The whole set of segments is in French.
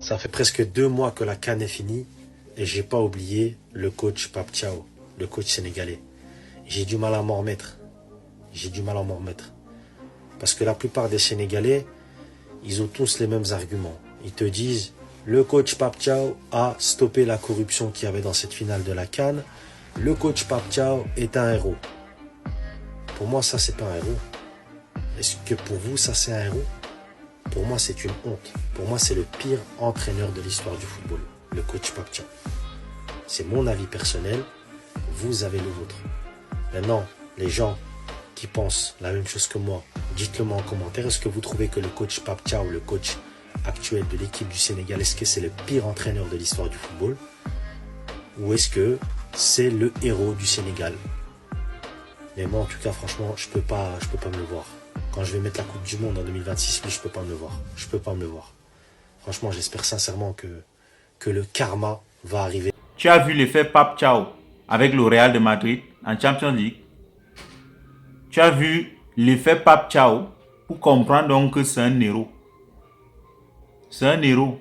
Ça fait presque 2 mois que la CAN est finie et j'ai pas oublié le coach Pape Thiaw, le coach sénégalais. J'ai du mal à m'en remettre. J'ai du mal à m'en remettre. Parce que la plupart des Sénégalais, ils ont tous les mêmes arguments. Ils te disent, le coach Pape Thiaw a stoppé la corruption qu'il y avait dans cette finale de la CAN. Le coach Pape Thiaw est un héros. Pour moi, ça, c'est pas un héros. Est-ce que pour vous, ça, c'est un héros? Pour moi, c'est une honte. Pour moi, c'est le pire entraîneur de l'histoire du football, le coach Pape Thiaw. C'est mon avis personnel. Vous avez le vôtre. Maintenant, les gens qui pensent la même chose que moi, dites-le moi en commentaire. Est-ce que vous trouvez que le coach Pape Thiaw, le coach actuel de l'équipe du Sénégal, est-ce que c'est le pire entraîneur de l'histoire du football? Ou est-ce que c'est le héros du Sénégal? Mais moi, en tout cas, franchement, je peux pas me le voir. Quand je vais mettre la Coupe du Monde en 2026, lui, je peux pas me le voir. Je peux pas me le voir. Franchement, j'espère sincèrement que le karma va arriver. Tu as vu l'effet Pape Thiaw avec le Real de Madrid en Champions League. Tu as vu l'effet Pape Thiaw pour comprendre donc que c'est un héros. C'est un héros.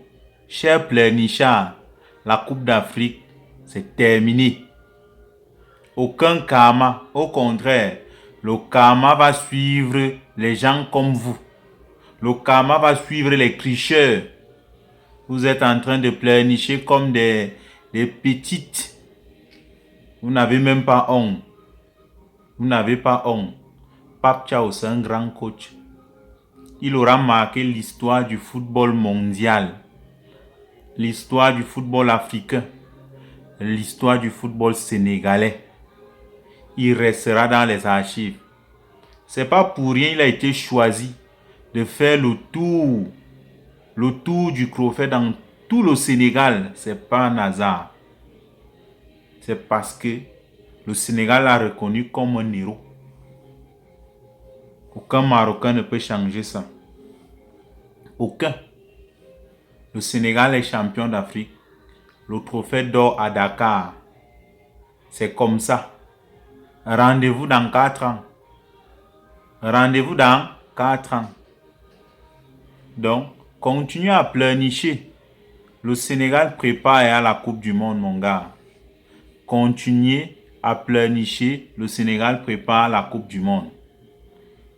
Cher pleurnichard, la Coupe d'Afrique, c'est terminé. Aucun karma. Au contraire, le karma va suivre les gens comme vous. Le karma va suivre les tricheurs. Vous êtes en train de pleurnicher comme des petites. Vous n'avez même pas honte. Vous n'avez pas honte. Pape Thiaw, c'est un grand coach. Il aura marqué l'histoire du football mondial, l'histoire du football africain, l'histoire du football sénégalais. Il restera dans les archives. C'est pas pour rien qu'il a été choisi de faire le tour du trophée dans tout le Sénégal. C'est pas un hasard. C'est parce que le Sénégal l'a reconnu comme un héros. Aucun Marocain ne peut changer ça. Aucun. Le Sénégal est champion d'Afrique. Le trophée d'or à Dakar. C'est comme ça. Rendez-vous dans 4 ans. Rendez-vous dans 4 ans. Donc, continuez à pleurnicher. Le Sénégal prépare à la Coupe du Monde, mon gars. Continuez à pleurnicher. Le Sénégal prépare la Coupe du Monde.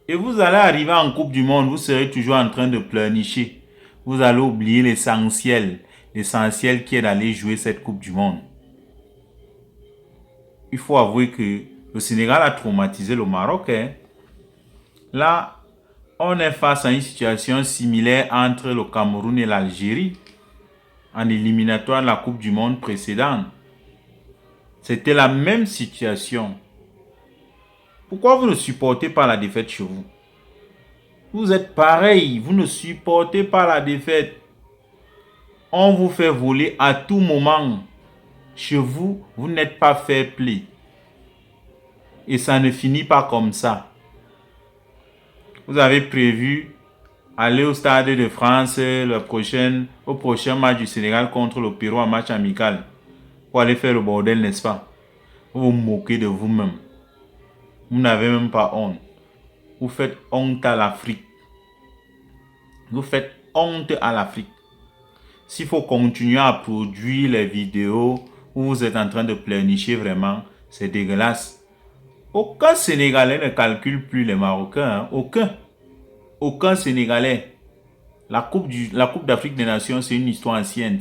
Et vous allez arriver en Coupe du Monde, vous serez toujours en train de pleurnicher. Vous allez oublier l'essentiel. L'essentiel qui est d'aller jouer cette Coupe du Monde. Il faut avouer que le Sénégal a traumatisé le Maroc. Là, on est face à une situation similaire entre le Cameroun et l'Algérie en éliminatoire de la Coupe du Monde précédente. C'était la même situation. Pourquoi vous ne supportez pas la défaite chez vous? Vous êtes pareil, vous ne supportez pas la défaite. On vous fait voler à tout moment. Chez vous, vous n'êtes pas fair play. Et ça ne finit pas comme ça. Vous avez prévu aller au Stade de France au prochain match du Sénégal contre le Pérou en match amical. Pour aller faire le bordel, n'est-ce pas? Vous vous moquez de vous-même. Vous n'avez même pas honte. Vous faites honte à l'Afrique. Vous faites honte à l'Afrique. S'il faut continuer à produire les vidéos où vous êtes en train de pleurnicher vraiment, c'est dégueulasse. Aucun Sénégalais ne calcule plus les Marocains. Aucun. Aucun Sénégalais. La Coupe d'Afrique des Nations, c'est une histoire ancienne.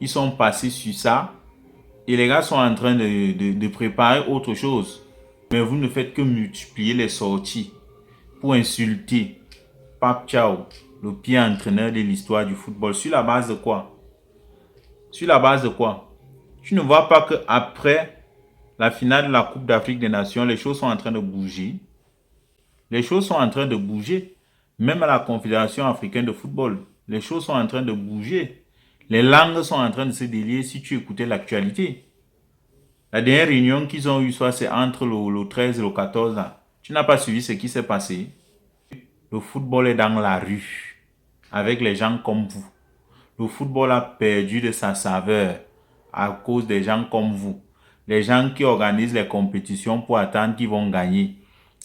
Ils sont passés sur ça. Et les gars sont en train de préparer autre chose. Mais vous ne faites que multiplier les sorties pour insulter Pape Thiaw, le pire entraîneur de l'histoire du football. Sur la base de quoi? Sur la base de quoi? Tu ne vois pas qu'après la finale de la Coupe d'Afrique des Nations, les choses sont en train de bouger. Les choses sont en train de bouger. Même à la Confédération africaine de football, les choses sont en train de bouger. Les langues sont en train de se délier si tu écoutais l'actualité. La dernière réunion qu'ils ont eue, soit c'est entre le 13 et le 14. Là. Tu n'as pas suivi ce qui s'est passé. Le football est dans la rue, avec les gens comme vous. Le football a perdu de sa saveur à cause des gens comme vous. Les gens qui organisent les compétitions pour attendre qu'ils vont gagner.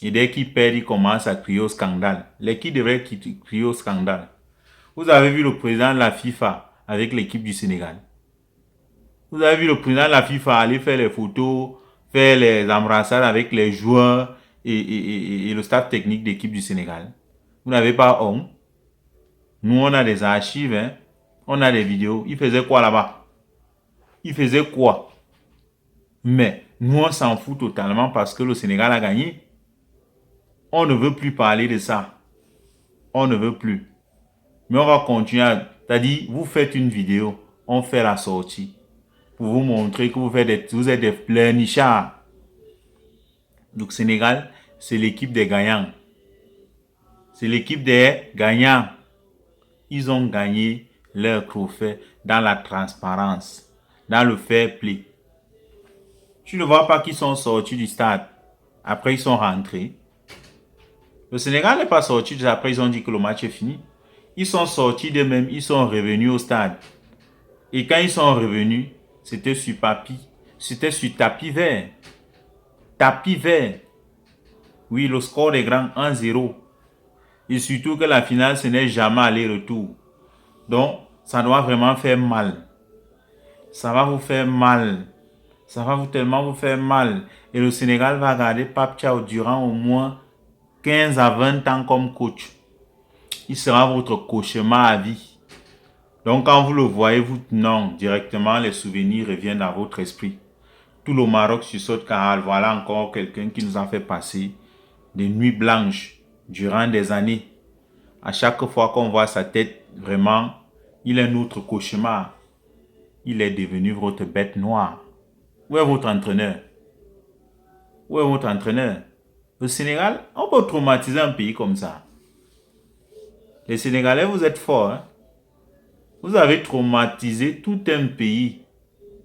Et dès qu'ils perdent, ils commencent à crier au scandale. Les qui devraient crier au scandale. Vous avez vu le président de la FIFA avec l'équipe du Sénégal. Vous avez vu le président de la FIFA aller faire les photos, faire les embrassades avec les joueurs et le staff technique d'équipe du Sénégal. Vous n'avez pas honte? Nous, on a des archives, hein? On a des vidéos. Il faisait quoi là-bas? Il faisait quoi? Mais nous, on s'en fout totalement parce que le Sénégal a gagné. On ne veut plus parler de ça. On ne veut plus. Mais on va continuer à... C'est-à-dire, vous faites une vidéo, on fait la sortie pour vous montrer que vous êtes des pleurnichards. Donc, Sénégal, c'est l'équipe des gagnants. C'est l'équipe des gagnants. Ils ont gagné leur trophée dans la transparence, dans le fair play. Tu ne vois pas qu'ils sont sortis du stade. Après, ils sont rentrés. Le Sénégal n'est pas sorti. Après, ils ont dit que le match est fini. Ils sont sortis d'eux-mêmes. Ils sont revenus au stade. Et quand ils sont revenus, c'était sur papier. C'était sur tapis vert. Tapis vert. Oui, le score est grand 1-0. Et surtout que la finale, ce n'est jamais aller-retour. Donc, ça doit vraiment faire mal. Ça va vous faire mal. Ça va tellement vous faire mal. Et le Sénégal va garder Pape Thiaw durant au moins 15 à 20 ans comme coach. Il sera votre cauchemar à vie. Donc quand vous le voyez, non, directement les souvenirs reviennent à votre esprit. Tout le Maroc sursaute car voilà encore quelqu'un qui nous a fait passer des nuits blanches durant des années. À chaque fois qu'on voit sa tête, vraiment, il est notre cauchemar. Il est devenu votre bête noire. Où est votre entraîneur? Où est votre entraîneur? Le Sénégal, on peut traumatiser un pays comme ça. Les Sénégalais, vous êtes forts. Hein? Vous avez traumatisé tout un pays.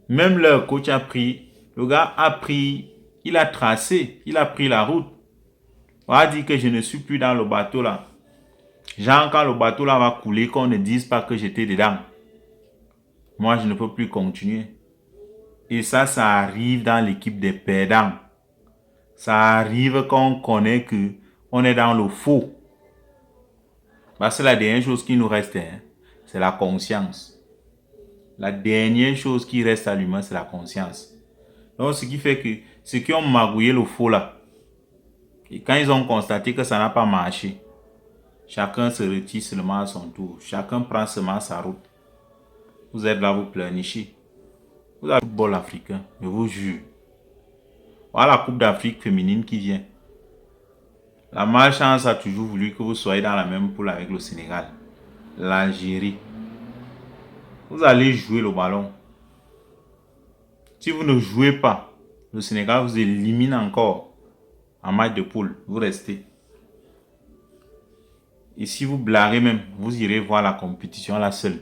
Même leur coach a pris, le gars a pris, il a tracé, il a pris la route. On a dit que je ne suis plus dans le bateau là. Genre quand le bateau là va couler, qu'on ne dise pas que j'étais dedans. Moi, je ne peux plus continuer. Et ça arrive dans l'équipe des perdants. Ça arrive quand on connaît que on est dans le faux. Parce que la dernière chose qui nous reste, hein, c'est la conscience. La dernière chose qui reste à l'humain, c'est la conscience. Donc, ce qui fait que ceux qui ont magouillé le faux là, et quand ils ont constaté que ça n'a pas marché, chacun se retire seulement à son tour. Chacun prend seulement sa route. Vous êtes là, vous pleurnichez. Vous avez le football africain, je vous jure. Voilà la Coupe d'Afrique féminine qui vient. La malchance a toujours voulu que vous soyez dans la même poule avec le Sénégal, l'Algérie. Vous allez jouer le ballon. Si vous ne jouez pas, le Sénégal vous élimine encore en match de poule. Vous restez. Et si vous blaguez même, vous irez voir la compétition là seul.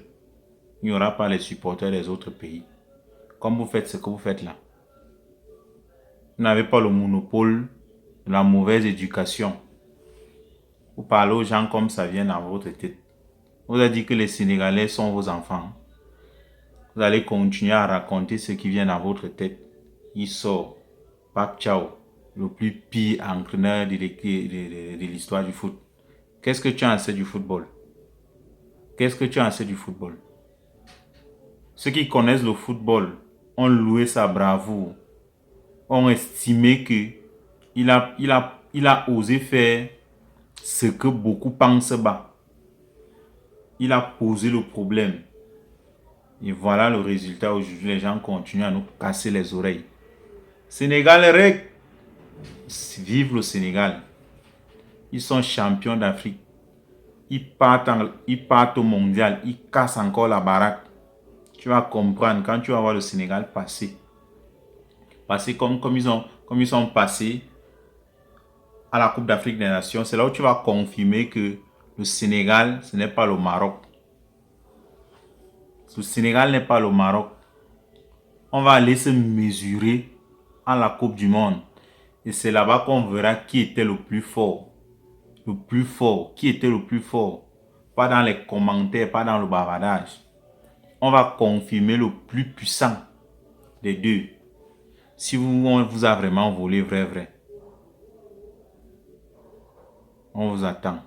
Il n'y aura pas les supporters des autres pays. Comme vous faites ce que vous faites là. Vous n'avez pas le monopole de la mauvaise éducation. Vous parlez aux gens comme ça vient dans votre tête. Vous avez dit que les Sénégalais sont vos enfants. Vous allez continuer à raconter ce qui vient dans votre tête. Il sort. Pape Thiaw, le plus pire entraîneur de l'histoire du foot. Qu'est-ce que tu en sais du football? Qu'est-ce que tu en sais du football? Ceux qui connaissent le football ont loué sa bravoure. Ont estimé que il a osé faire ce que beaucoup pensent bas. Il a posé le problème. Et voilà le résultat. Aujourd'hui, les gens continuent à nous casser les oreilles. Sénégal, vive le Sénégal. Ils sont champions d'Afrique. Ils partent au mondial. Ils cassent encore la baraque. Tu vas comprendre quand tu vas voir le Sénégal passer. Passer comme ils sont passés à la Coupe d'Afrique des Nations. C'est là où tu vas confirmer que le Sénégal, ce n'est pas le Maroc. Le Sénégal n'est pas le Maroc. On va aller se mesurer à la Coupe du Monde. Et c'est là-bas qu'on verra qui était le plus fort. Le plus fort. Qui était le plus fort. Pas dans les commentaires, pas dans le bavardage. On va confirmer le plus puissant des deux. Si on vous a vraiment volé vrai. On vous attend.